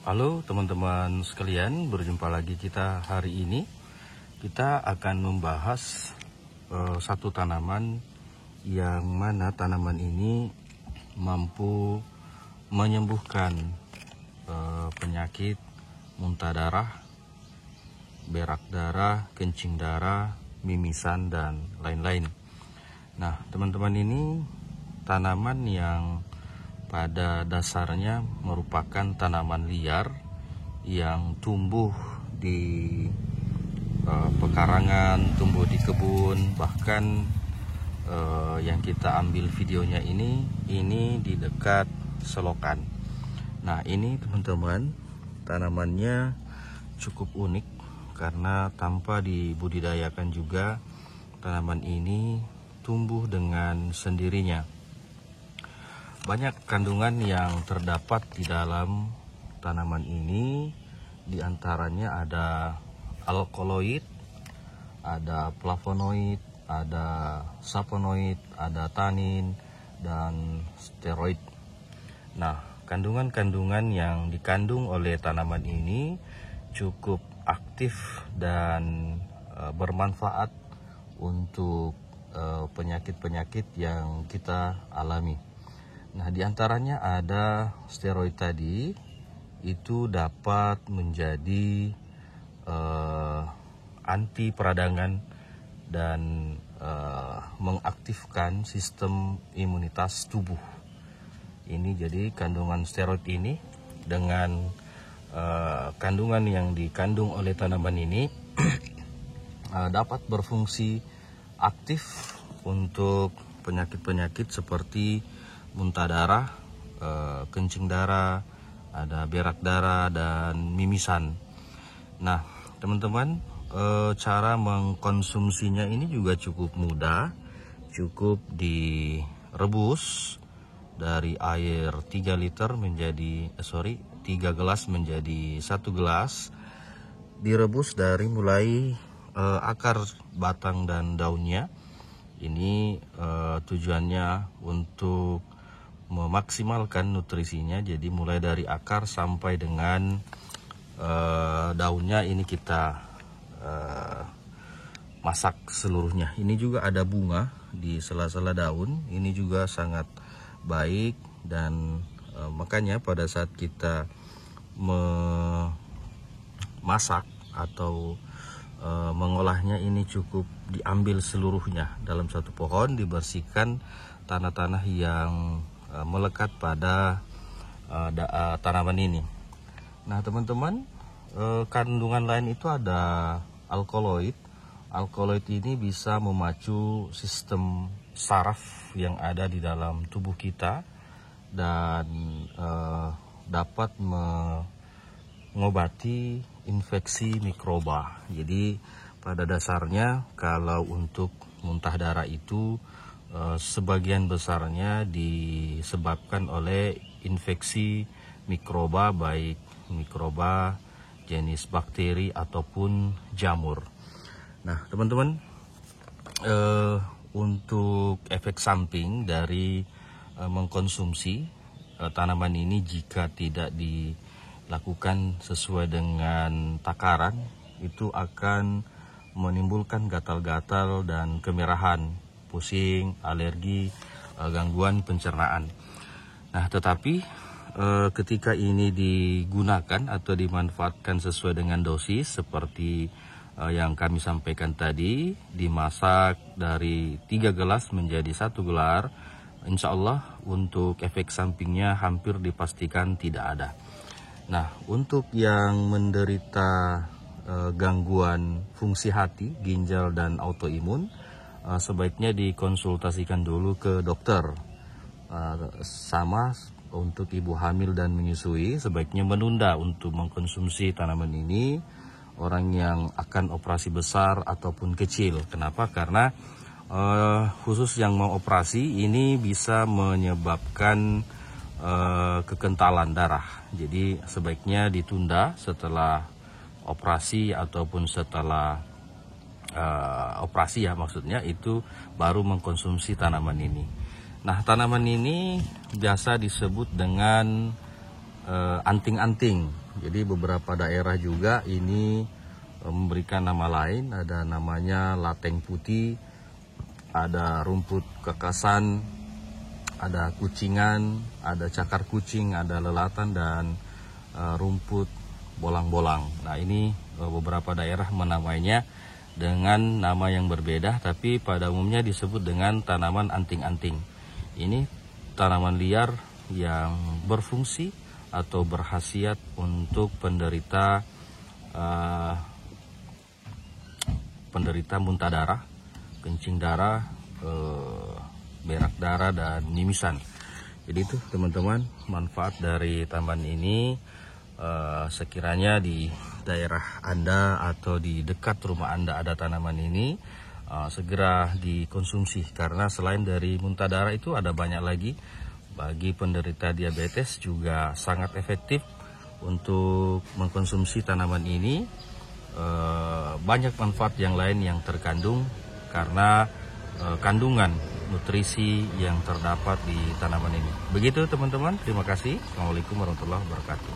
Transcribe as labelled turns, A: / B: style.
A: Halo teman-teman sekalian, berjumpa lagi kita hari ini. Kita akan membahas satu tanaman yang mana tanaman ini mampu menyembuhkan penyakit muntah darah, berak darah, kencing darah, mimisan, dan lain-lain. Nah, teman-teman, ini tanaman yang pada dasarnya merupakan tanaman liar yang tumbuh di pekarangan, tumbuh di kebun, bahkan yang kita ambil videonya ini di dekat selokan. Nah, ini teman-teman, tanamannya cukup unik karena tanpa dibudidayakan juga tanaman ini tumbuh dengan sendirinya. Banyak kandungan yang terdapat di dalam tanaman ini, diantaranya ada alkaloid, ada flavonoid, ada saponoid, ada tanin, dan steroid. Nah, kandungan-kandungan yang dikandung oleh tanaman ini cukup aktif dan bermanfaat untuk penyakit-penyakit yang kita alami. Nah, diantaranya ada steroid tadi, itu dapat menjadi anti peradangan dan mengaktifkan sistem imunitas tubuh. Ini jadi kandungan steroid ini dengan kandungan yang dikandung oleh tanaman ini dapat berfungsi aktif untuk penyakit-penyakit seperti muntah darah, kencing darah, ada berak darah, dan mimisan. Nah, teman-teman, cara mengkonsumsinya ini juga cukup mudah. Cukup direbus dari air 3 liter menjadi 3 gelas menjadi 1 gelas. Direbus dari mulai akar, batang, dan daunnya. Ini tujuannya untuk memaksimalkan nutrisinya, jadi mulai dari akar sampai dengan daunnya ini kita masak seluruhnya. Ini juga ada bunga di sela-sela daun, ini juga sangat baik, dan makanya pada saat kita memasak atau mengolahnya ini cukup diambil seluruhnya dalam satu pohon, dibersihkan tanah-tanah yang melekat pada tanaman ini. Nah, teman-teman, kandungan lain itu ada alkaloid. Alkaloid ini bisa memacu sistem saraf yang ada di dalam tubuh kita dan dapat mengobati infeksi mikroba. Jadi pada dasarnya kalau untuk muntah darah itu sebagian besarnya disebabkan oleh infeksi mikroba, baik mikroba jenis bakteri ataupun jamur. Nah, teman-teman, untuk efek samping dari mengkonsumsi tanaman ini jika tidak dilakukan sesuai dengan takaran, itu akan menimbulkan gatal-gatal dan kemerahan, pusing, alergi, gangguan pencernaan. Nah, tetapi ketika ini digunakan atau dimanfaatkan sesuai dengan dosis seperti yang kami sampaikan tadi, dimasak dari 3 gelas menjadi 1 gelar, insya Allah untuk efek sampingnya hampir dipastikan tidak ada. Nah, untuk yang menderita gangguan fungsi hati, ginjal, dan autoimun, sebaiknya dikonsultasikan dulu ke dokter. Sama untuk ibu hamil dan menyusui, sebaiknya menunda untuk mengkonsumsi tanaman ini. Orang yang akan operasi besar ataupun kecil. Kenapa? Karena khusus yang mau operasi ini bisa menyebabkan kekentalan darah. Jadi sebaiknya ditunda setelah operasi ataupun setelah operasi, ya maksudnya, itu baru mengkonsumsi tanaman ini. Nah, tanaman ini biasa disebut dengan anting-anting Jadi beberapa daerah juga ini memberikan nama lain, ada namanya lateng putih, ada rumput kekasan, ada kucingan, ada cakar kucing, ada lelatan, dan rumput bolang-bolang. Nah, ini beberapa daerah menamainya dengan nama yang berbeda, tapi pada umumnya disebut dengan tanaman anting-anting. Ini tanaman liar yang berfungsi atau berkhasiat untuk penderita muntah darah, kencing darah, berak darah, dan mimisan. Jadi itu teman-teman manfaat dari tanaman ini. Sekiranya di daerah Anda atau di dekat rumah Anda ada tanaman ini, segera dikonsumsi, karena selain dari muntah darah itu ada banyak lagi. Bagi penderita diabetes juga sangat efektif untuk mengkonsumsi tanaman ini. Banyak manfaat yang lain yang terkandung karena kandungan nutrisi yang terdapat di tanaman ini. Begitu teman-teman, terima kasih. Assalamualaikum warahmatullahi wabarakatuh.